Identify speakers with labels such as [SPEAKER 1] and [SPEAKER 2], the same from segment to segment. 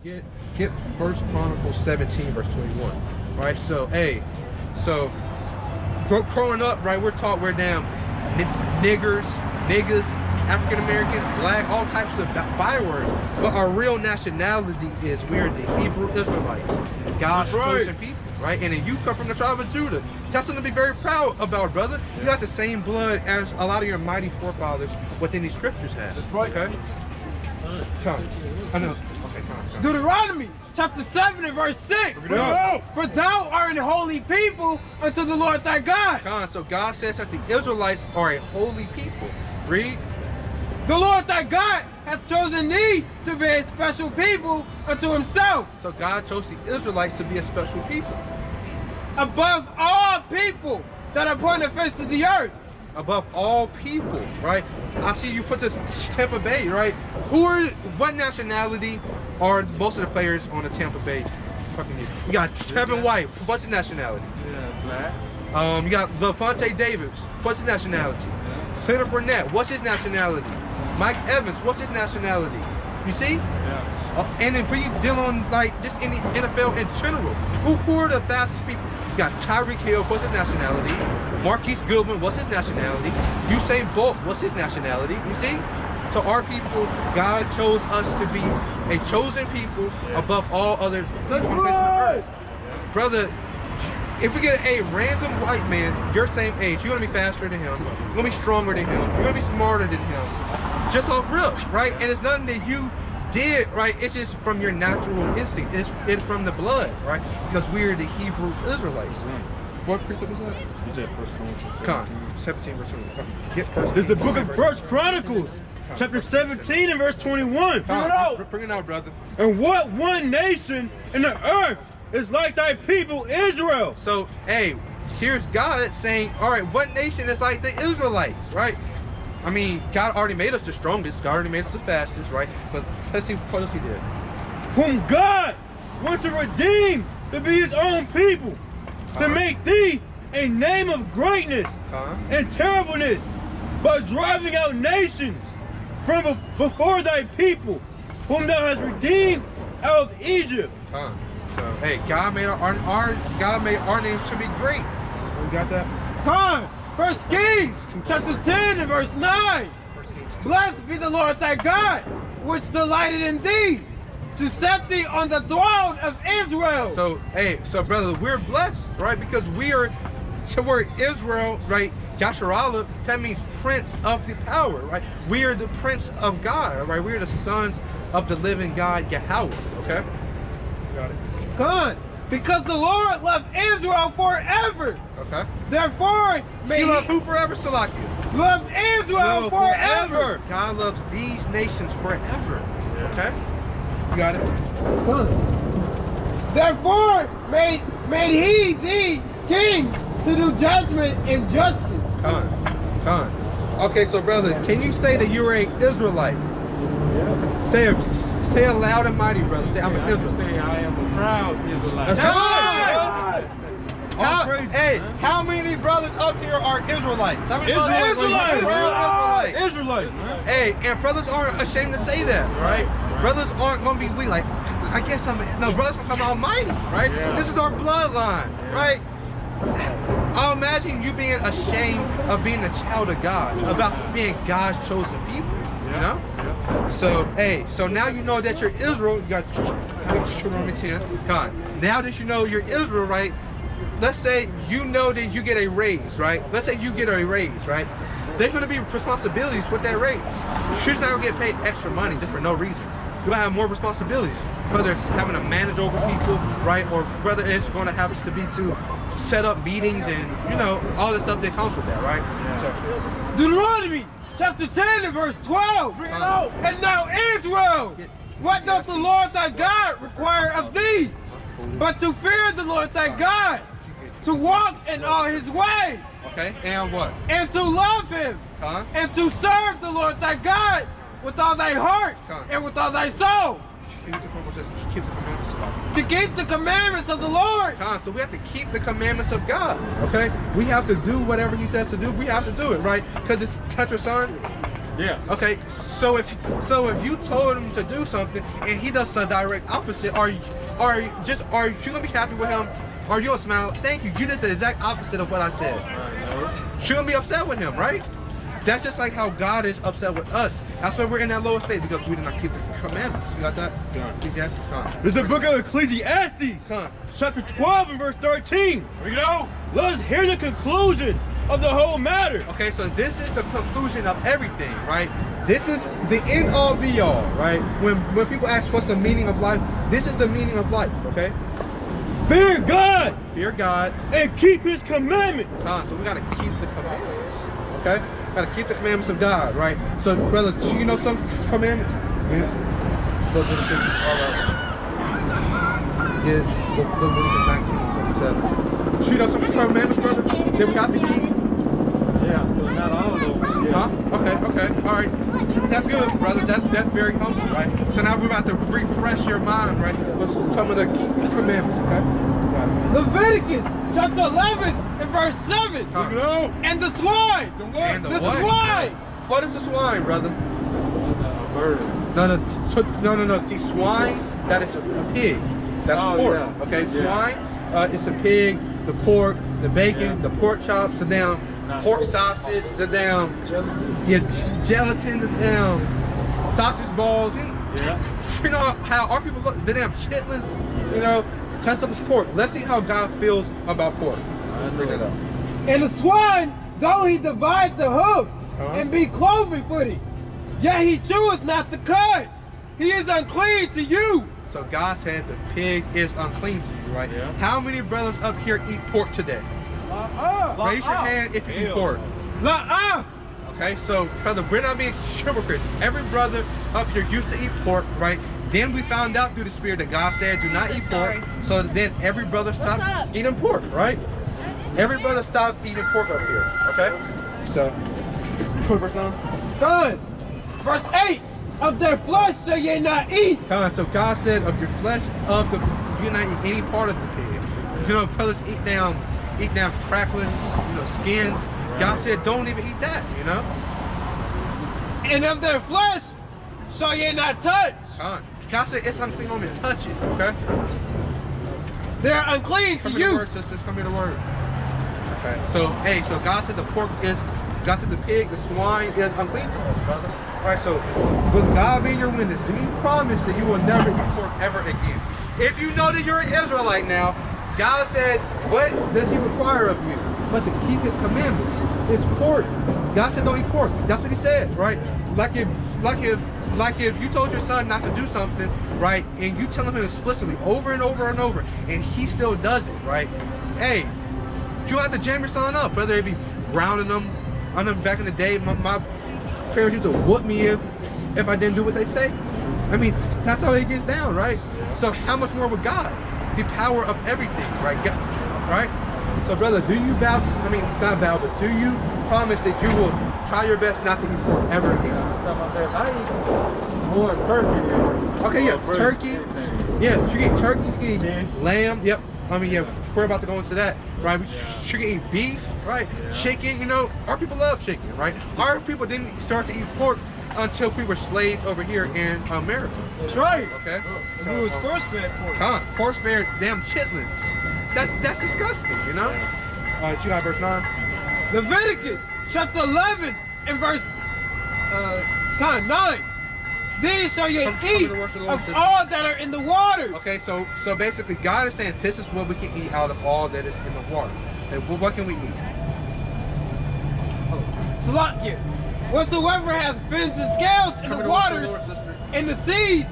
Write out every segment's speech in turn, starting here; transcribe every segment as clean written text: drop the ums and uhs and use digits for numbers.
[SPEAKER 1] Get 1 Chronicles 17 verse 21. Right? So, growing up, right, we're taught we're damn niggers, niggas, African American, black, all types of bywords. But our real nationality is we're the Hebrew Israelites, God's chosen people. Right? And then you come from the tribe of Judah. That's something to be very proud about, brother. You got the same blood as a lot of your mighty forefathers within these scriptures have. That's right. Okay? Come. I know. Okay, come.
[SPEAKER 2] Deuteronomy chapter 7 and verse 6. For thou art a holy people unto the Lord thy God.
[SPEAKER 1] Come. So God says that the Israelites are a holy people. Read.
[SPEAKER 2] The Lord thy God hath chosen thee to be a special people unto himself.
[SPEAKER 1] So God chose the Israelites to be a special people.
[SPEAKER 2] Above all people that are upon the face of the earth.
[SPEAKER 1] Above all people, right? I see you put the Tampa Bay, right? What nationality are most of the players on the Tampa Bay? Fucking you got Kevin White. What's his nationality?
[SPEAKER 2] Yeah, black.
[SPEAKER 1] You got Levante Davis. What's his nationality? Senator Fournette. What's his nationality? Mike Evans. What's his nationality? You see? Yeah. And then when you deal on like just in the NFL in general, who are the fastest people? You got Tyreek Hill. What's his nationality? Marquise Goodwin. What's his nationality? Usain Bolt. What's his nationality? You see? So our people, God chose us to be a chosen people above all other people on the face of the earth. Brother, if we get a random white man your same age, you're gonna be faster than him, you're gonna be stronger than him, you're gonna be smarter than him. Just off rip, right? And it's nothing that you did, right? It's just from your natural instinct. It's from the blood, right? Because we're the Hebrew Israelites. What precept is that?
[SPEAKER 3] You said 1 Chronicles
[SPEAKER 1] 17 verse 21. Get first.
[SPEAKER 3] There's the book of 1 Chronicles, chapter 17 and verse 21.
[SPEAKER 1] Bring it out, brother.
[SPEAKER 3] And what one nation in the earth is like thy people Israel?
[SPEAKER 1] So, hey, here's God saying, all right, what nation is like the Israelites, right? I mean, God already made us the strongest. God already made us the fastest, right? But let's see what else he did.
[SPEAKER 3] Whom God wants to redeem to be his own people, to make thee a name of greatness and terribleness, by driving out nations from before thy people, whom thou hast redeemed out of Egypt.
[SPEAKER 1] So, hey, God made our name to be great. We got that?
[SPEAKER 2] 1 Kings chapter 10 and verse 9. Blessed be the Lord thy God, which delighted in thee, to set thee on the throne of Israel.
[SPEAKER 1] So, hey, so brother, we're blessed, right? Because we're Israel, right? Yasharallah, that means prince of the power, right? We are the prince of God, right? We are the sons of the living God, Yahweh, okay? Got it.
[SPEAKER 2] Good. Because the Lord loved Israel forever.
[SPEAKER 1] Okay.
[SPEAKER 2] Therefore, may
[SPEAKER 1] he love who forever, Salakia?
[SPEAKER 2] Love Israel forever.
[SPEAKER 1] God loves these nations forever. Okay? You got it?
[SPEAKER 2] Good. Therefore, made he thee king to do judgment and justice.
[SPEAKER 1] Come. Okay, so brother, can you say that you're an Israelite? Yeah. Say it loud and mighty, brother. Say, I'm an Israelite.
[SPEAKER 2] Say, I am a proud Israelite.
[SPEAKER 1] That's right. Hey, how many brothers up here are Israelites? How many
[SPEAKER 3] Israelites.
[SPEAKER 1] Israelites. Hey, and brothers aren't ashamed to say that, right? Brothers aren't going to be weak. Like, I guess brothers will come almighty, right? Yeah. This is our bloodline, right? I'll imagine you being ashamed of being a child of God, about being God's chosen people. You know? Yeah. So, hey, so now you know that you're Israel. You got Deuteronomy 10. Come on. Now that you know you're Israel, right? Let's say you know that you get a raise, right? Let's say you get a raise, right? There's going to be responsibilities with that raise. You're just not going to get paid extra money just for no reason. You're going to have more responsibilities, whether it's having to manage over people, right? Or whether it's going to have to be to set up meetings and, you know, all the stuff that comes with that, right? Yeah.
[SPEAKER 2] So, Deuteronomy chapter 10 and verse 12. And now Israel, what doth the Lord thy God require of thee? But to fear the Lord thy God, to walk in all his ways.
[SPEAKER 1] Okay, and what?
[SPEAKER 2] And to love him. And to serve the Lord thy God with all thy heart and with all thy soul. To keep the commandments of the Lord.
[SPEAKER 1] So we have to keep the commandments of God, okay? We have to do whatever he says to do. We have to do it, right? Because it's touch your son.
[SPEAKER 4] Yeah.
[SPEAKER 1] Okay, so if you told him to do something and he does the direct opposite, are you gonna be happy with him? Are you gonna smile? Thank you. You did the exact opposite of what I said. You're gonna be upset with him, right? That's just like how God is upset with us. That's why we're in that lower state, because we did not keep the commandments. You got that? Ecclesiastes,
[SPEAKER 3] This is the book of Ecclesiastes, chapter 12 and verse 13.
[SPEAKER 4] Here we go.
[SPEAKER 3] Let us hear the conclusion of the whole matter.
[SPEAKER 1] Okay, so this is the conclusion of everything, right? This is the end all be all, right? When people ask what's the meaning of life, this is the meaning of life, okay?
[SPEAKER 3] Fear God.
[SPEAKER 1] Fear God.
[SPEAKER 3] And keep his commandments.
[SPEAKER 1] So we gotta keep the commandments, okay? Gotta keep the commandments of God, right? So, brother, do you know some commandments? Yeah. Leviticus, all right. Yeah, Leviticus 19:27. Do you know some commandments, brother, that we have to keep?
[SPEAKER 4] Yeah, but not all of them. Yeah.
[SPEAKER 1] Huh? Okay, all right. That's good, brother. That's very humble, right? So now we're about to refresh your mind, right, with some of the commandments, okay? Right.
[SPEAKER 2] Leviticus chapter 11 and verse 7. And the swine.
[SPEAKER 1] And the what?
[SPEAKER 2] Swine.
[SPEAKER 1] What is the swine, brother?
[SPEAKER 4] A bird.
[SPEAKER 1] No. The swine, that is a pig. That's pork.
[SPEAKER 4] Yeah.
[SPEAKER 1] Okay,
[SPEAKER 4] Yeah.
[SPEAKER 1] swine, it's a pig. The pork, the bacon, the pork chops, the down pork sausage, the down gelatin, the down sausage balls. You know how our people look, the damn chitlins. You know, that stuff is pork. Let's see how God feels about pork. Bring it up.
[SPEAKER 2] And the swine, though he divide the hoof and be cloven footed, yet he cheweth not the cud. He is unclean to you.
[SPEAKER 1] So God said the pig is unclean to you, right?
[SPEAKER 4] Yeah.
[SPEAKER 1] How many brothers up here eat pork today? Raise your hand if you eat pork. Okay, so brother, we're not being hypocrites. Every brother up here used to eat pork, right? Then we found out through the Spirit that God said do not eat pork. So then every brother stopped eating pork, right? Every brother stopped eating pork up here, okay? So, verse 9.
[SPEAKER 2] Good. Verse 8. Of their flesh shall ye not eat.
[SPEAKER 1] So God said of your flesh, you not eat any part of the pig. You know, brothers eat down cracklings, you know, skins. Right. God said don't even eat that, you know?
[SPEAKER 2] And of their flesh shall ye not touch.
[SPEAKER 1] God said it's unclean on me to touch it, okay?
[SPEAKER 2] They're unclean to you.
[SPEAKER 1] Word, sisters, come here the word. Okay, so God said the pig, the swine is unclean to us, brother. Alright, so with God being your witness, do you promise that you will never eat pork ever again? If you know that you're an Israelite now, God said, what does he require of you? But to keep his commandments. It's pork. God said don't eat pork. That's what he said, right? Like if you told your son not to do something, right, and you tell him explicitly over and over and over, and he still does it, right? Hey, you have to jam your son up, whether it be grounding them. I know back in the day, my parents used to whoop me if I didn't do what they say. I mean, that's how it gets down, right? So how much more with God? The power of everything, right? Right? So brother, do you not vow, but do you promise that you will try your best not to eat pork ever again?
[SPEAKER 4] I eat more turkey.
[SPEAKER 1] Okay, yeah, turkey. Yeah, you can eat turkey, you can eat lamb. Yep. I mean, yeah, we're about to go into that, right? You can eat beef, right? Yeah. Chicken, you know, our people love chicken, right? Our people didn't start to eat pork until we were slaves over here in America.
[SPEAKER 2] That's right.
[SPEAKER 1] Okay.
[SPEAKER 2] So, we was force fed pork.
[SPEAKER 1] Force fed damn chitlins. That's disgusting, you know? You got verse 9?
[SPEAKER 2] Leviticus chapter 11 and verse 9. Then shall ye eat of all that are in the waters.
[SPEAKER 1] Okay, so basically God is saying this is what we can eat out of all that is in the water. And what can we eat?
[SPEAKER 2] Salakia. Whatsoever has fins and scales in the waters, in the seas,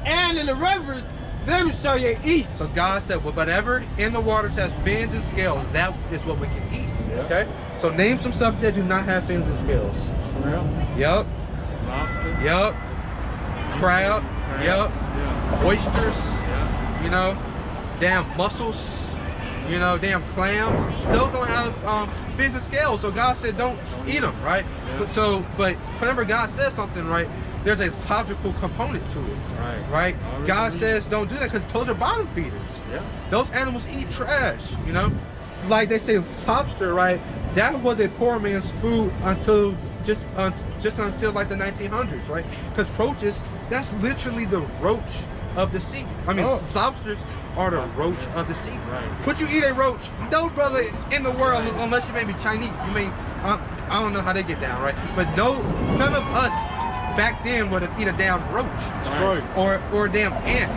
[SPEAKER 2] and in the rivers, them shall ye eat.
[SPEAKER 1] So God said, well, whatever in the waters has fins and scales, that is what we can eat. Yeah. Okay? So name some stuff that do not have fins and scales. Yep.
[SPEAKER 4] Lobster.
[SPEAKER 1] Yep. Crab. Yep. Yeah. Oysters. Yeah. You know, damn mussels. You know, damn clams. Those don't have fins and scales. So God said, don't eat them, right? Yeah. But whenever God says something, right, there's a logical component to it. Right? God says don't do that because those are bottom feeders. Yeah. Those animals eat trash, you know? Like they say lobster, right? That was a poor man's food until just until like the 1900s, right? Because roaches, that's literally the roach of the sea. I mean, lobsters are the roach of the sea.
[SPEAKER 4] Right.
[SPEAKER 1] Would you eat a roach? No brother in the world, unless you may be Chinese. You may, I don't know how they get down, right? But none of us back then would have eaten a damn roach.
[SPEAKER 3] That's right.
[SPEAKER 1] Or a damn ant.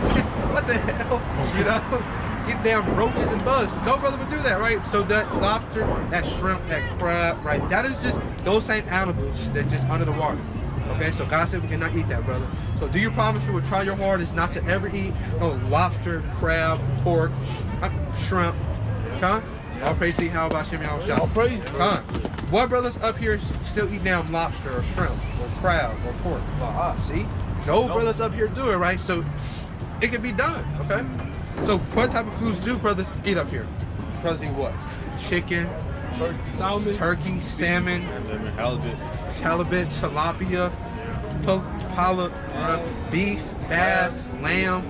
[SPEAKER 1] What the hell? You know? Eat damn roaches and bugs. No brother would do that, right? So that lobster, that shrimp, that crab, right? That is just those same animals that just under the water. Okay, so God said we cannot eat that, brother. So do you promise you will try your hardest not to ever eat no lobster, crab, pork, shrimp? Huh? All praise to how about Shimmy?
[SPEAKER 3] All praise.
[SPEAKER 1] Huh? What brothers up here still eat damn lobster or shrimp or crab or pork? See? No brothers up here do it, right? So it can be done, okay? So what type of foods do brothers eat up here? Brothers eat what? Chicken, turkey, salmon, halibut, tilapia, beef, bass, lamb,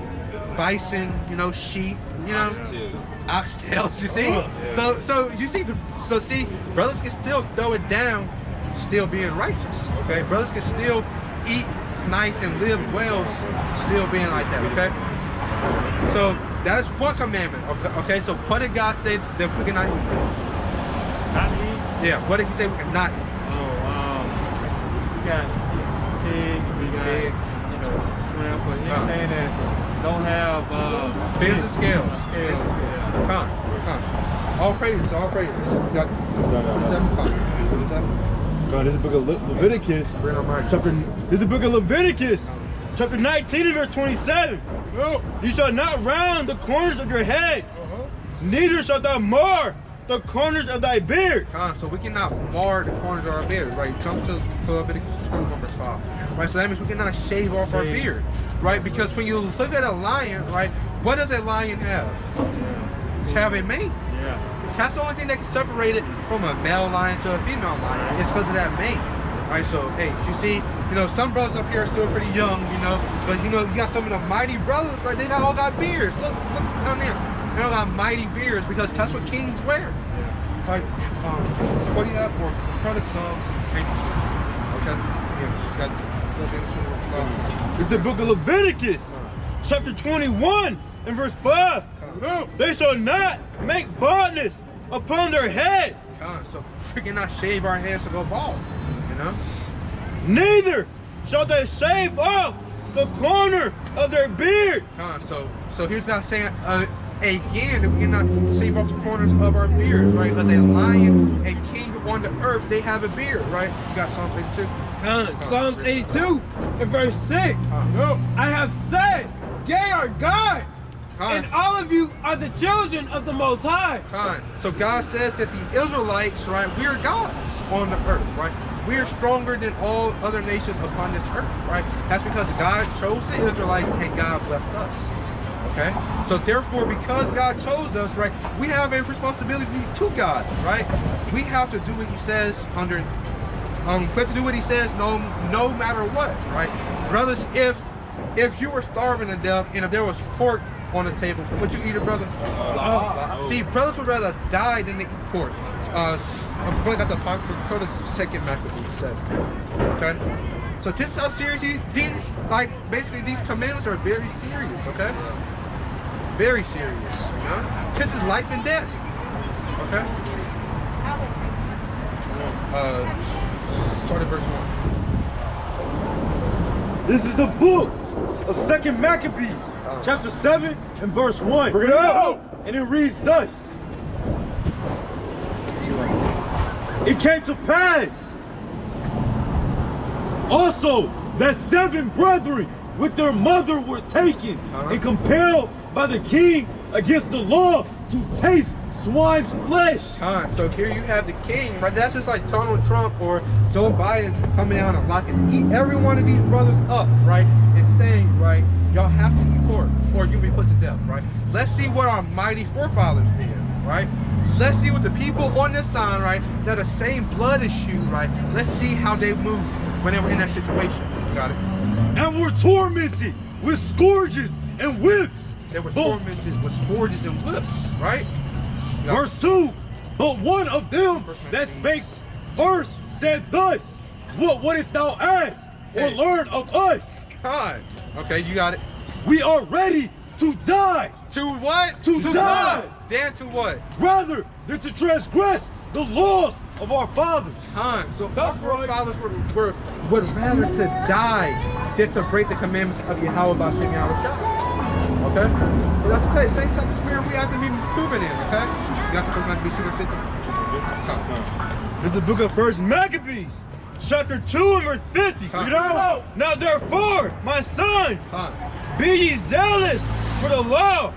[SPEAKER 1] bison, you know, sheep, you know, oxtails, you see? So you see, see, brothers can still throw it down, still being righteous, okay? Brothers can still eat nice and live well, still being like that, okay? So that is one commandment, okay? So what did God say that we cannot eat?
[SPEAKER 4] Not eat?
[SPEAKER 1] Yeah, what did he say we cannot eat?
[SPEAKER 4] We got pig, we got, you know, shrimp, but anything that don't have
[SPEAKER 1] fins and scales.
[SPEAKER 4] Yeah.
[SPEAKER 1] Come. All praises, all praises. You got 27 come. 27.
[SPEAKER 3] God, this is the book of Leviticus. This is the book of Leviticus, chapter 19 and verse 27. You shall not round the corners of your heads, neither shalt thou mar the corners of thy beard.
[SPEAKER 1] So we cannot mar the corners of our beard, right? Jump to Leviticus 21 verse 5. Right, so that means we cannot shave off our beard, right? Because when you look at a lion, right, what does a lion have? It's have a mane. That's the only thing that can separate it from a male lion to a female lion. It's because of that mane. Right, so hey, you see, you know, some brothers up here are still pretty young, you know, but you know, you got some of the mighty brothers, right? They all got beards. Look down there. They all got mighty beards because that's what kings wear. Right, what do you have for? It's part of Psalms 82. Okay, yeah,
[SPEAKER 3] It's the book of Leviticus, chapter 21 and verse 5. They shall not make baldness upon their head.
[SPEAKER 1] So we cannot shave our heads to go bald, you know?
[SPEAKER 3] Neither shall they shave off the corner of their beard.
[SPEAKER 1] So here's God saying again that we cannot shave off the corners of our beards, right? Because a lion, a king on the earth, they have a beard, right? You got Psalms 82.
[SPEAKER 2] Psalms 82 and verse 6. I have said, ye are gods, and all of you are the children of the Most High.
[SPEAKER 1] So God says that the Israelites, right, we are gods on the earth, right? We are stronger than all other nations upon this earth, right? That's because God chose the Israelites and God blessed us. Okay, so therefore, because God chose us, right, we have a responsibility to God, right? We have to do what He says we have to do what He says, no matter what, right? Brothers, if you were starving to death and if there was pork on the table, would you eat it, brother? See, brothers would rather die than to eat pork. I'm going to go to 2 Maccabees 7. Okay. So this is how serious these basically these commandments are very serious, okay? Very serious, you know? This is life and death. Okay? Start at verse 1.
[SPEAKER 3] This is the book of 2 Maccabees, chapter 7 and verse 1. Bring it out! And it reads thus. It came to pass also that 7 brethren with their mother were taken and compelled by the king against the law to taste swine's flesh.
[SPEAKER 1] So here you have the king, right? That's just like Donald Trump or Joe Biden coming down and locking every one of these brothers up, right? And saying, right, y'all have to eat pork or you'll be put to death, right? Let's see what our mighty forefathers did, right? Let's see what the people on this side, right, that are same blood as you, right? Let's see how they move when they were in that situation. Got it?
[SPEAKER 3] And were tormented with scourges and whips.
[SPEAKER 1] They were tormented with scourges and whips, right?
[SPEAKER 3] Verse 2, but one of them that spake first said thus, what wouldst thou ask or learn of us?
[SPEAKER 1] God. Okay, you got it.
[SPEAKER 3] We are ready to die.
[SPEAKER 1] To what?
[SPEAKER 3] To die.
[SPEAKER 1] Than to what?
[SPEAKER 3] Rather than to transgress the laws of our fathers.
[SPEAKER 1] So our forefathers would rather to die than to break the commandments of Yahweh B'Shem Yahweh. Okay? So that's the same type of spirit we have to be moving in, okay? You guys supposed to be super fit.
[SPEAKER 3] This is the book of First Maccabees, chapter 2 and verse 50. Read out. Now therefore, my sons, be ye zealous for the law,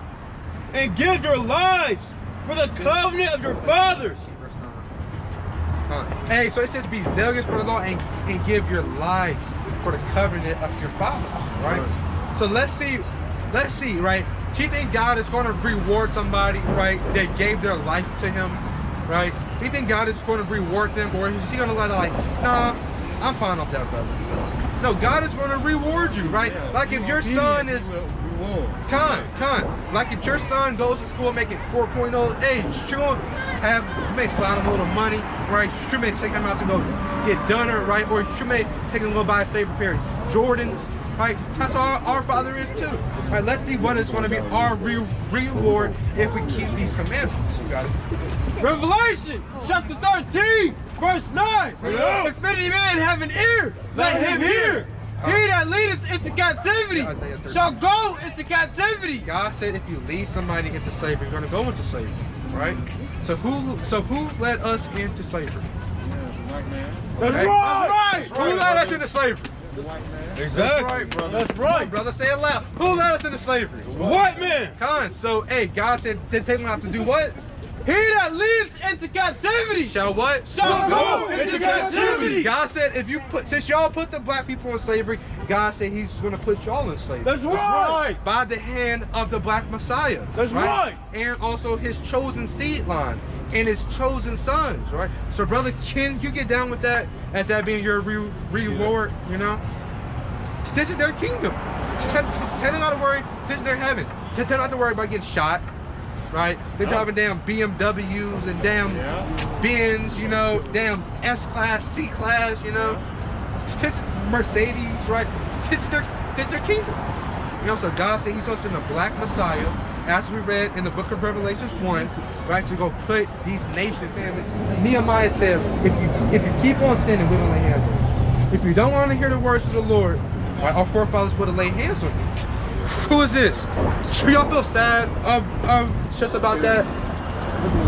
[SPEAKER 3] and give your lives for the covenant of your fathers.
[SPEAKER 1] Hey, so it says be zealous for the law and give your lives for the covenant of your fathers, right? So let's see, right? Do you think God is going to reward somebody, right, that gave their life to him, right? Do you think God is going to reward them, or is he going to let like, nah, I'm fine off that, brother? No, God is going to reward you, right? Like if your son is, like if your son goes to school making 4.0, hey, you may slide him a little money, right? You may take him out to go get dinner, right? Or you may take him to go buy his favorite pair of Jordans, right? That's how our Father is too. Right, let's see what is going to be our reward if we keep these commandments. You got it.
[SPEAKER 2] Revelation chapter 13, verse 9. If any man have an ear, let him hear. He that leadeth into captivity shall go into captivity.
[SPEAKER 1] God said if you lead somebody into slavery, you're going to go into slavery, right? So who led us into slavery?
[SPEAKER 2] That's right.
[SPEAKER 1] Who led us into slavery?
[SPEAKER 3] Exactly.
[SPEAKER 1] That's right, brother. That's right, brother. Say it loud. Who led us into slavery?
[SPEAKER 3] White man.
[SPEAKER 1] So, hey, God said they take them out to do what?
[SPEAKER 2] He that leads into captivity
[SPEAKER 1] shall what?
[SPEAKER 2] Shall go into captivity.
[SPEAKER 1] God said since y'all put the black people in slavery, God said he's going to put y'all in slavery.
[SPEAKER 2] That's right.
[SPEAKER 1] By the hand of the black Messiah.
[SPEAKER 2] That's right.
[SPEAKER 1] And also his chosen seed line and his chosen sons, right? So, brother, can you get down with that as that being your reward, you know? This is their kingdom. Tell them not to worry. This is their heaven. Tell them not to worry about getting shot. Right? They're driving damn BMWs and damn Benz, you know, damn S-Class, C-Class, you know. It's Mercedes, right? It's their kingdom. You know, so God said he's going to send a black Messiah, as we read in the book of Revelations 1, right, to go put these nations in. Nehemiah said, if you keep on sinning, we don't lay hands on you. If you don't want to hear the words of the Lord, right, our forefathers would have laid hands on you. Who is this? Do y'all feel sad just about that?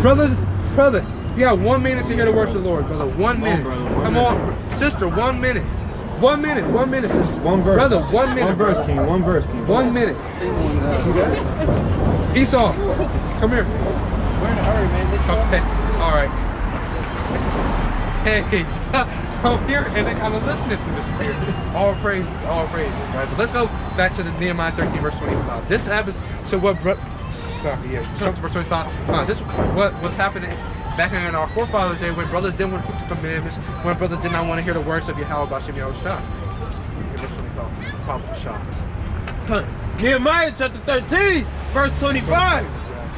[SPEAKER 1] Brother, you got 1 minute to hear the words of the Lord, brother. 1 minute. Come on, sister, 1 minute. 1 minute, sister.
[SPEAKER 3] One verse.
[SPEAKER 1] Brother, 1 minute.
[SPEAKER 3] One verse, King. 1 verse, King.
[SPEAKER 1] 1 minute. Esau, come here.
[SPEAKER 2] We're in a hurry, man.
[SPEAKER 1] Okay, all right. Hey, I'm here and I'm listening to this spirit. All praise, right? But let's go back to the Nehemiah 13, verse 25. This happens to what, jump to verse 25. This what's happening back in our forefathers' day when brothers didn't want to keep the commandments, when brothers did not want to hear the words of Yahweh B'Shem Yahweh. Verse 25.
[SPEAKER 2] Nehemiah chapter 13, verse 25.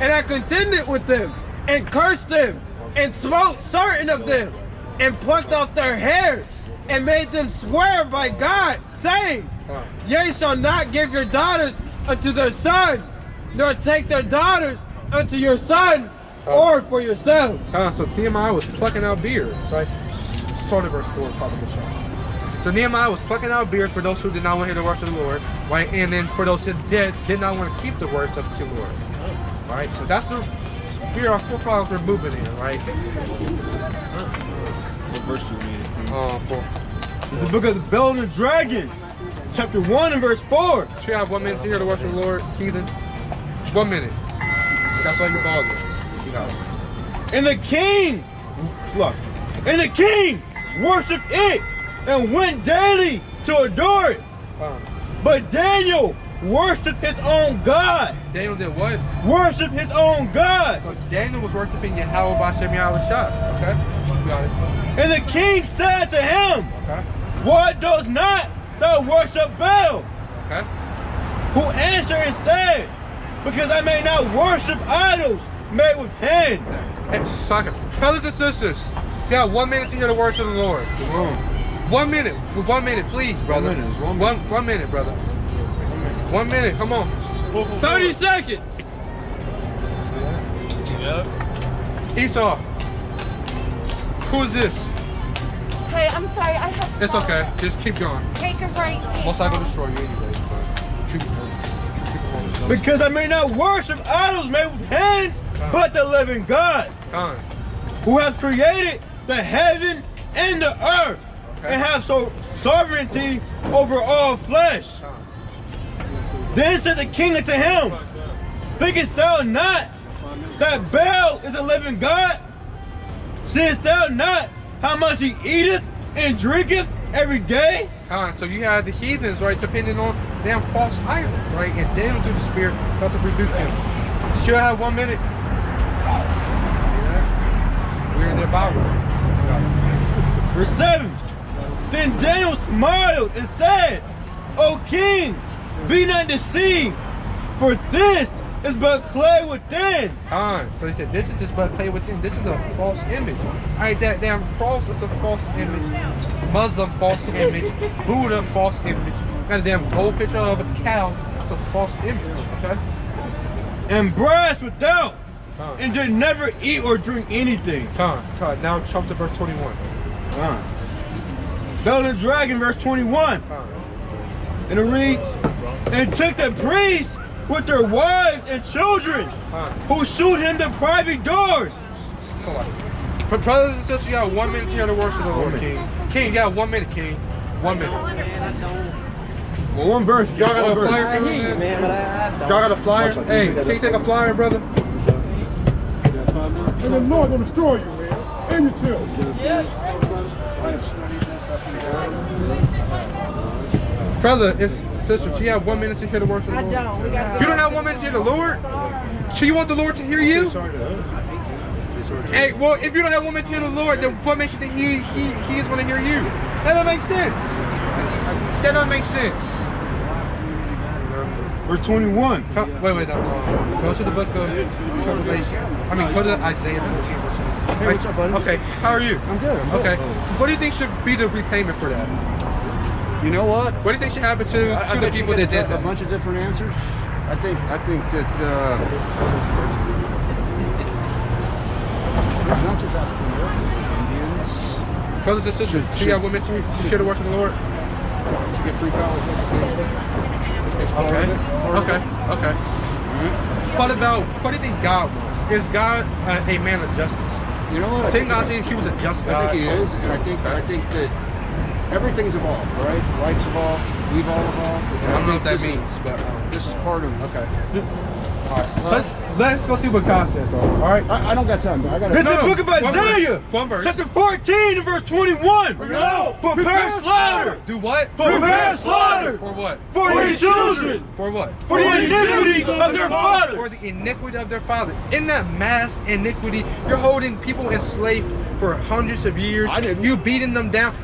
[SPEAKER 2] And I contended with them, and cursed them, and smote certain of them, and plucked off their hairs, and made them swear by God, saying, Ye shall not give your daughters unto their sons, nor take their daughters unto your sons, or for yourselves.
[SPEAKER 1] So Nehemiah was plucking out beards, right? Sort of verse 4, probably. So Nehemiah was plucking out beards for those who did not want to hear the words of the Lord, right? And then for those who did not want to keep the words of the Lord, right? So that's the spirit our forefathers were moving in, right?
[SPEAKER 3] What verse do you read?
[SPEAKER 1] 4.
[SPEAKER 3] This is the book of the Bell and the Dragon, chapter 1 and verse 4.
[SPEAKER 1] So you have 1 minute to hear the words of the Lord, heathen. 1 minute. That's why you're bothered. You know.
[SPEAKER 3] And the king, look, and the king worshipped it and went daily to adore it. But Daniel worshipped his own God.
[SPEAKER 1] Daniel did what?
[SPEAKER 3] Worship his own God.
[SPEAKER 1] So Daniel was worshiping Yahweh B'Shem Yahweh. Okay? You got it.
[SPEAKER 3] And the king said to him, What does not thou worship Baal?
[SPEAKER 1] Okay.
[SPEAKER 3] Who answered and said, Because I may not worship idols made with hands.
[SPEAKER 1] Hey, brothers and sisters, you got 1 minute to hear the words of the Lord. 1 minute. For 1 minute, please, brother.
[SPEAKER 3] 1 minute. It's 1 minute.
[SPEAKER 1] 1 minute, brother. 1 minute. Come on.
[SPEAKER 2] 30 seconds.
[SPEAKER 4] Yep.
[SPEAKER 1] Esau. Who is this?
[SPEAKER 5] Hey, I'm sorry, I have to
[SPEAKER 1] It's okay. Just keep going.
[SPEAKER 5] take a break.
[SPEAKER 1] Most likely will destroy you anyway. Keep going.
[SPEAKER 3] Because I may not worship idols made with hands, but the living God,
[SPEAKER 1] Con.
[SPEAKER 3] who has created the heaven and the earth, and have sovereignty over all flesh. Then said the king unto him, thinkest thou not that Baal is a living God? Seest thou not how much he eateth and drinketh every day?
[SPEAKER 1] So you have the heathens, right, depending on damn false idols, right? And Daniel through the Spirit about to rebuke them. Should I have 1 minute? We're in their Bible.
[SPEAKER 3] Verse 7. Then Daniel smiled and said, O king, be not deceived, for this is but clay within.
[SPEAKER 1] So he said, this is just but clay within. This is a false image. All right, that damn cross is a false image. Muslim false image. Buddha false image. Got a damn gold picture of a cow. That's a false image, okay?
[SPEAKER 3] And brass without, and did never eat or drink anything.
[SPEAKER 1] Now jump to verse 21.
[SPEAKER 3] Fell the dragon, verse 21. And it reads, and took the priests with their wives and children, who shewed him the private doors.
[SPEAKER 1] But brothers and sisters, you got 1 minute to hear the words of the Lord, King. King, you got 1 minute, King. 1 minute.
[SPEAKER 3] Well, one verse.
[SPEAKER 1] Y'all got a flyer for me? Y'all got a flyer? Hey, can you take a flyer, brother?
[SPEAKER 6] And the Lord will destroy you, man. And your children.
[SPEAKER 1] Brother and sister, do you have 1 minute to hear the words of the Lord?
[SPEAKER 5] I don't. We gotta
[SPEAKER 1] You don't have 1 minute to hear the Lord? So you want the Lord to hear you? Hey, well, if you don't have 1 minute to hear the Lord, then what makes you think he is going to hear you? That don't make sense. That don't make sense.
[SPEAKER 3] Verse 21.
[SPEAKER 1] Wait, no. Go to the book of Revelation. I mean, go to Isaiah 14 verse 1.
[SPEAKER 6] Hey, what's up, buddy?
[SPEAKER 1] Okay, how are you?
[SPEAKER 6] I'm good.
[SPEAKER 1] Okay. What do you think should be the repayment for that?
[SPEAKER 6] You know what?
[SPEAKER 1] What do you think should happen to the people that did
[SPEAKER 6] A
[SPEAKER 1] that?
[SPEAKER 6] bunch of different answers. I think that not just African Americans, Indians,
[SPEAKER 1] Brothers and sisters, do you have 1 minute to hear the words of the Lord?
[SPEAKER 6] to get free college education. It's part of it.
[SPEAKER 1] Okay. What do you think God wants? Is God a man of justice?
[SPEAKER 6] You know what?
[SPEAKER 1] Didn't God say he was a just
[SPEAKER 6] I
[SPEAKER 1] God?
[SPEAKER 6] think he is, and I think that everything's evolved, right? Rights evolved, we've all evolved.
[SPEAKER 1] I don't know what that means, but
[SPEAKER 6] This is part of.
[SPEAKER 1] okay. All right. Let's go see what God says, though. All right.
[SPEAKER 6] I don't got time. I got.
[SPEAKER 3] It's the book of
[SPEAKER 1] one
[SPEAKER 3] Isaiah,
[SPEAKER 1] verse. One verse.
[SPEAKER 3] chapter 14 and verse 21. Prepare slaughter.
[SPEAKER 1] Do what?
[SPEAKER 3] Prepare slaughter.
[SPEAKER 1] For what?
[SPEAKER 3] For his children.
[SPEAKER 1] For what?
[SPEAKER 3] For the iniquity of their
[SPEAKER 1] For
[SPEAKER 3] fathers.
[SPEAKER 1] the iniquity of their father. In that mass iniquity, you're holding people enslaved for hundreds of years.
[SPEAKER 6] I didn't.
[SPEAKER 1] You beating them down.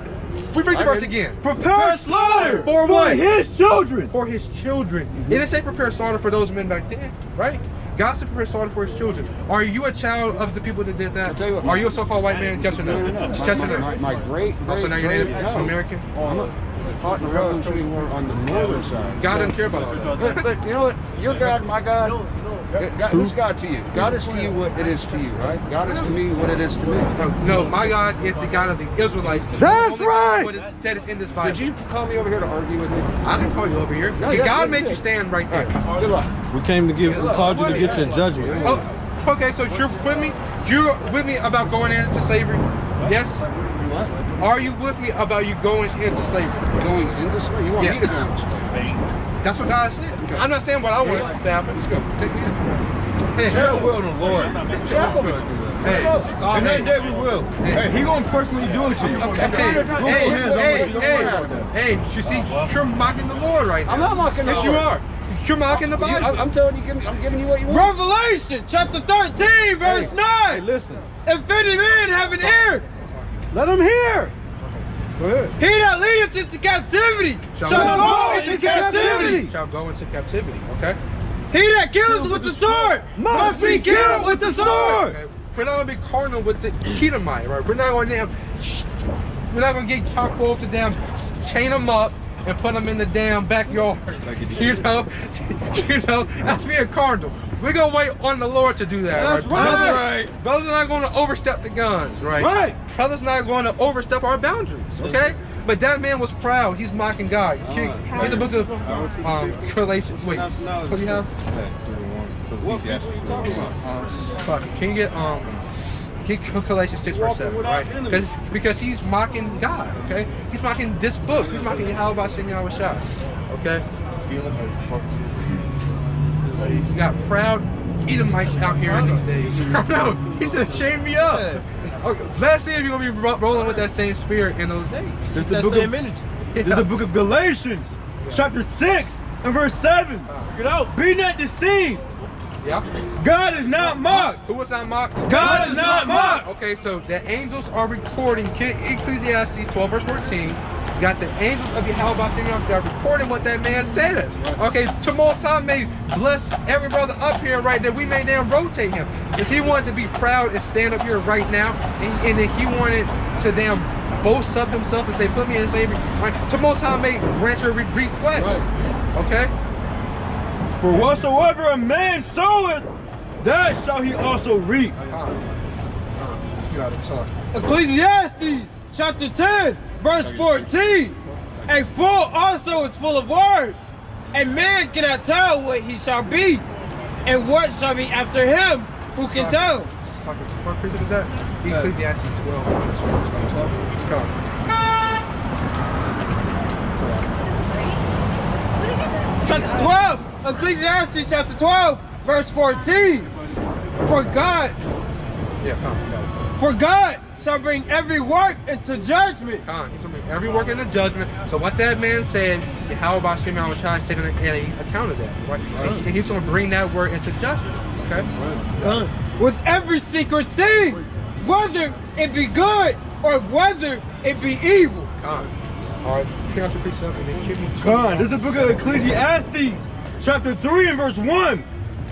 [SPEAKER 1] Read the verse
[SPEAKER 6] didn't.
[SPEAKER 1] again.
[SPEAKER 3] Prepare slaughter
[SPEAKER 1] For what?
[SPEAKER 3] his children.
[SPEAKER 1] For his children. It didn't say prepare slaughter for those men back then, right? God said prepare slaughter for his children. Are you a child of the people that did that?
[SPEAKER 6] I'll tell you what,
[SPEAKER 1] Are you a so-called white man? Yes or no?
[SPEAKER 6] No.
[SPEAKER 1] Just yes or no?
[SPEAKER 6] My great.
[SPEAKER 1] Also, now you're Native American?
[SPEAKER 6] Fought in the Revolutionary War on the northern side.
[SPEAKER 1] God doesn't care about all that.
[SPEAKER 6] But you know what? Your God, my God. Who's God to you? God is to you what it is to you, right? God is to me what it is to me.
[SPEAKER 1] No, my God is the God of the Israelites.
[SPEAKER 3] That's right.
[SPEAKER 1] That is in this Bible.
[SPEAKER 6] Did you call me over here to argue with me?
[SPEAKER 1] I didn't call you over here.
[SPEAKER 6] No, yeah,
[SPEAKER 1] God
[SPEAKER 6] you
[SPEAKER 1] made
[SPEAKER 6] did.
[SPEAKER 1] you stand right there.
[SPEAKER 6] Good luck.
[SPEAKER 7] We called you to get your judgment.
[SPEAKER 1] Oh, okay, so you're with me? You're with me about going into slavery? Yes?
[SPEAKER 6] What?
[SPEAKER 1] Are you with me about you going into slavery?
[SPEAKER 6] Going into slavery? You want me
[SPEAKER 1] Yes.
[SPEAKER 6] to go into slavery?
[SPEAKER 1] That's what God said. I'm not saying what I want to happen. Let's go. Take me in.
[SPEAKER 3] Share the will of the Lord.
[SPEAKER 6] Let's go.
[SPEAKER 1] Hey,
[SPEAKER 6] Let's go.
[SPEAKER 3] And that day we will. Hey, he gonna personally do it to you.
[SPEAKER 1] Hey, you see, you're mocking the Lord right now.
[SPEAKER 6] I'm not mocking the
[SPEAKER 1] Yes, you
[SPEAKER 6] Lord.
[SPEAKER 1] are. You're mocking the Bible.
[SPEAKER 6] I'm telling you, I'm giving you what you want.
[SPEAKER 2] Revelation chapter 13, verse 9.
[SPEAKER 7] Hey, listen.
[SPEAKER 2] If any man have an ear,
[SPEAKER 7] Let them hear. Go ahead.
[SPEAKER 2] he that leadeth into captivity shall go into captivity.
[SPEAKER 1] Shall go into captivity, okay?
[SPEAKER 2] He that kills with the sword must be killed with the sword.
[SPEAKER 1] Okay. We're not going to be carnal with the Edomite, right? We're not going to have We're not gonna get chopped off the damn, chain them up and put them in the damn backyard. You know, that's me and Cardinal. We're gonna wait on the Lord to do that.
[SPEAKER 2] That's right.
[SPEAKER 1] Brothers,
[SPEAKER 2] That's right.
[SPEAKER 1] brothers are not gonna overstep the guns, right?
[SPEAKER 2] Right.
[SPEAKER 1] Brothers not gonna overstep our boundaries, okay? But that man was proud. He's mocking God. Get the book of Galatians. Wait, what do you have? Can you get Galatians 6 verse 7, right? Because he's mocking God, okay? He's mocking this book. He's mocking Yahweh Shem Yahweh Shai, okay? You got proud Edomites out here in these days. I know. He said, chain me up. Okay, let's see if you're going to be rolling with that same spirit in those days.
[SPEAKER 3] There's the book of, there's the book of Galatians, chapter 6 and verse 7. Be not deceived.
[SPEAKER 1] Yeah.
[SPEAKER 3] God is not mocked.
[SPEAKER 1] Who was not mocked?
[SPEAKER 3] God is not mocked.
[SPEAKER 1] Okay, so the angels are recording Ecclesiastes 12 verse 14. You got the angels of Yahweh Shem Yahweh Shai recording what that man said. Okay, to Most High may bless every brother up here right there. We may then rotate him. Because he wanted to be proud and stand up here right now. And then he wanted to damn boast up himself and say, put me in slavery. Right? To Most High may grant your request. Okay?
[SPEAKER 3] For whatsoever a man soweth, that shall he also reap.
[SPEAKER 2] Ecclesiastes chapter 10 verse 14. A fool also is full of words. A man cannot tell what he shall be, and what shall be after him. Who can tell?
[SPEAKER 1] What precept is that? Ecclesiastes 12. Come on.
[SPEAKER 2] Chapter 12. Ecclesiastes chapter 12 verse 14. For God shall bring every work into judgment.
[SPEAKER 1] He's going to bring every work into judgment. So what that man said, Yahweh Shem Yahweh Shai is taking any account of that. Right? And he's going to bring that word into judgment. Okay?
[SPEAKER 2] With every secret thing, whether it be good or whether it be evil.
[SPEAKER 1] All right. This
[SPEAKER 3] is the book of Ecclesiastes, chapter 3 and verse 1.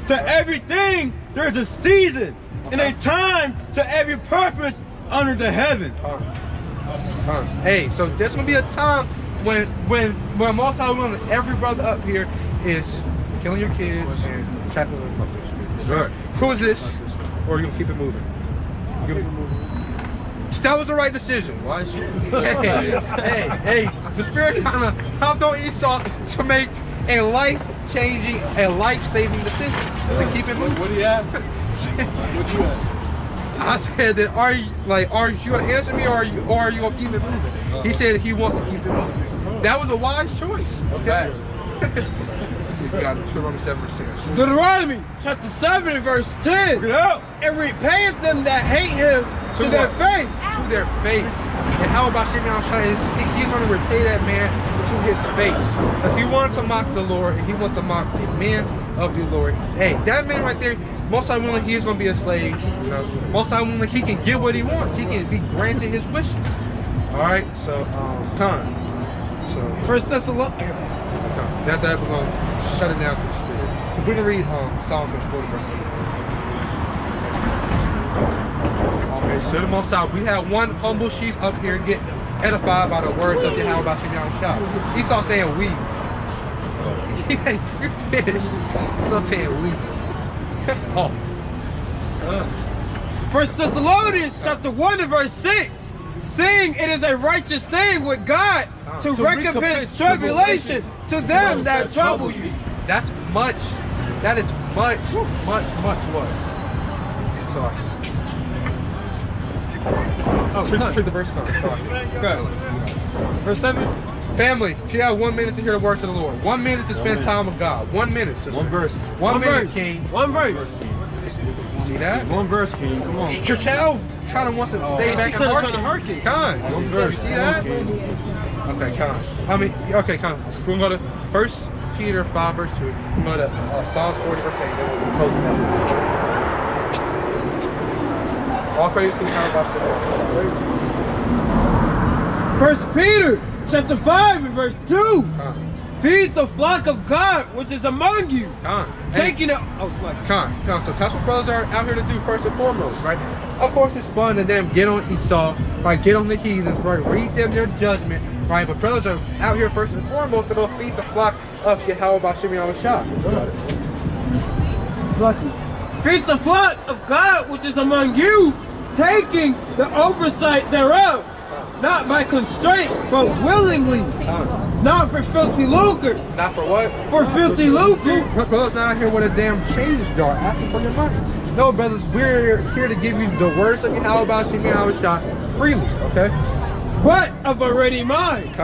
[SPEAKER 3] To everything there is a season and a time to every purpose under the heaven.
[SPEAKER 1] Hey, so there's gonna be a time when Most High willing, every brother up here is killing your kids and trapping them up there. Right. Who's this? Or are you gonna keep it moving? That was the right decision.
[SPEAKER 3] Why is she?
[SPEAKER 1] Hey, the Spirit kind of helped on Esau to make a life-changing, a life-saving decision to keep it moving.
[SPEAKER 7] What do you ask? What you ask?
[SPEAKER 1] I said that are you gonna answer me, or are you gonna keep it moving? He said he wants to keep it moving. That was a wise choice. Okay. You got Deuteronomy 7 verse 10.
[SPEAKER 2] Deuteronomy chapter 7 verse 10. And repayeth them that hate him to their face.
[SPEAKER 1] To their face. And how about Shem Yahweh Shai? He's going to repay that man to his face. Because he wanted to mock the Lord, and he wants to mock the man of the Lord. Hey, that man right there, most I willing, he is going to be a slave. You know, most I willing, he can get what he wants. He can be granted his wishes. All right, so time. So
[SPEAKER 2] First Thessalonians.
[SPEAKER 1] that's that we're going to shut it down to the Spirit. We're going to read Psalms 40 verse 8. Okay, so the Most High, we have one humble sheep up here get edified by the words of Yahweh Shem Yahweh Shai. Esau saying we. You're finished. Esau saying we. That's all.
[SPEAKER 2] First Thessalonians chapter 1 and verse 6. Seeing it is a righteous thing with God to recompense tribulation to them that trouble you.
[SPEAKER 1] That's much. That is much what? Sorry. Read the verse now. Sorry.
[SPEAKER 2] Verse 7.
[SPEAKER 1] Family, you have 1 minute to hear the words of the Lord. 1 minute to spend time with God. 1 minute, sister.
[SPEAKER 3] One verse.
[SPEAKER 1] One minute, King.
[SPEAKER 2] One verse.
[SPEAKER 1] See that?
[SPEAKER 3] One verse, King. Come on.
[SPEAKER 1] Your child kind of wants to stay back and harken. Con.
[SPEAKER 3] One verse.
[SPEAKER 1] You see that? Okay, Con. Okay, Con. We're going to go to 1 Peter 5 verse 2. We're going to Psalms 40 verse 8. Then we'll close it down. All praise to the
[SPEAKER 2] First Peter chapter 5 and verse 2. Feed the flock of God which is among you. Taking it. Oh, sorry.
[SPEAKER 1] So that's what brothers are out here to do first and foremost, right? Of course, it's fun to them get on Esau, right? Get on the heathens, right? Read them their judgment, right? But brothers are out here first and foremost to go feed the flock of Yahweh B'Shem Yahushua.
[SPEAKER 2] Feed the flock of God which is among you, taking the oversight thereof, not by constraint, but willingly, not for filthy lucre.
[SPEAKER 1] Not for what?
[SPEAKER 2] For filthy lucre.
[SPEAKER 1] Brothers not out here with a damn change jar asking for your money. No, brothers, we're here to give you the words of Yahweh B'Shem Yahushua freely, okay?
[SPEAKER 2] But of a ready mind.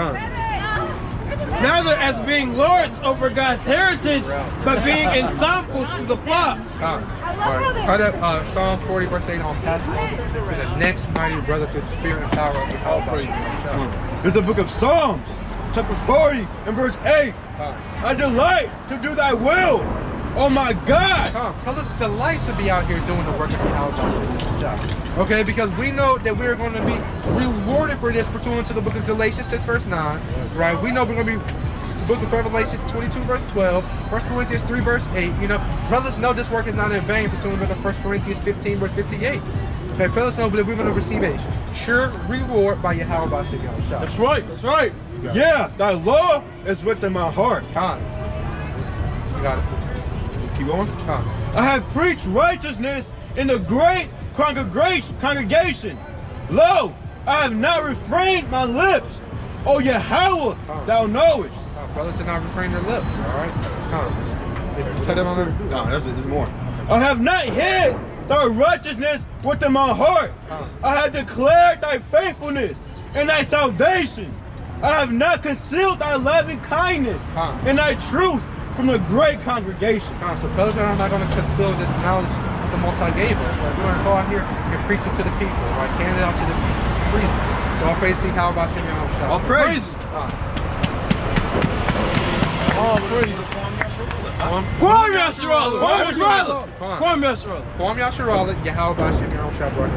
[SPEAKER 2] Neither as being lords over God's heritage, but being ensamples to the flock.
[SPEAKER 1] Cut up Psalms 40 verse 8 on pass on to the next mighty brother through the spirit and power of Yahweh.
[SPEAKER 3] There's the book of Psalms, chapter 40 and verse 8. I delight to do thy will, oh my God.
[SPEAKER 1] Brothers delight to be out here doing the work of Yahweh. Okay, because we know that we're going to be rewarded for this pursuant to the book of Galatians 6 verse 9. Right? We know we're going to be the book of Revelation 22 verse 12, 1 Corinthians 3 verse 8. You know, brothers know this work is not in vain pursuant to 1 Corinthians 15 verse 58. Okay, brothers know that we're going to receive a sure reward by Yahweh B'Shem Yahushua.
[SPEAKER 2] That's right, that's right.
[SPEAKER 3] Yeah, thy law is within my heart.
[SPEAKER 1] You got it.
[SPEAKER 3] Keep going. I have preached righteousness in the great congregation. Lo, I have not refrained my lips. O Yahweh, thou knowest.
[SPEAKER 1] Brothers did not refrain their lips, all right?
[SPEAKER 3] No, there's more. I have not hid thy righteousness within my heart. I have declared thy faithfulness and thy salvation. I have not concealed thy loving kindness and thy truth from the great congregation.
[SPEAKER 1] So brothers are not going to conceal this knowledge that the Most High gave us. Right? We're going to go out here and preach it to the people, right? Hand it out to the people freely. So all praise to how about Shem Yahushua.
[SPEAKER 3] All praise.
[SPEAKER 2] All praise. Kwam Yasharallah. Kwam Yasharallah.
[SPEAKER 1] Kwam Yasharallah. Yahweh B'Shem Yahushua.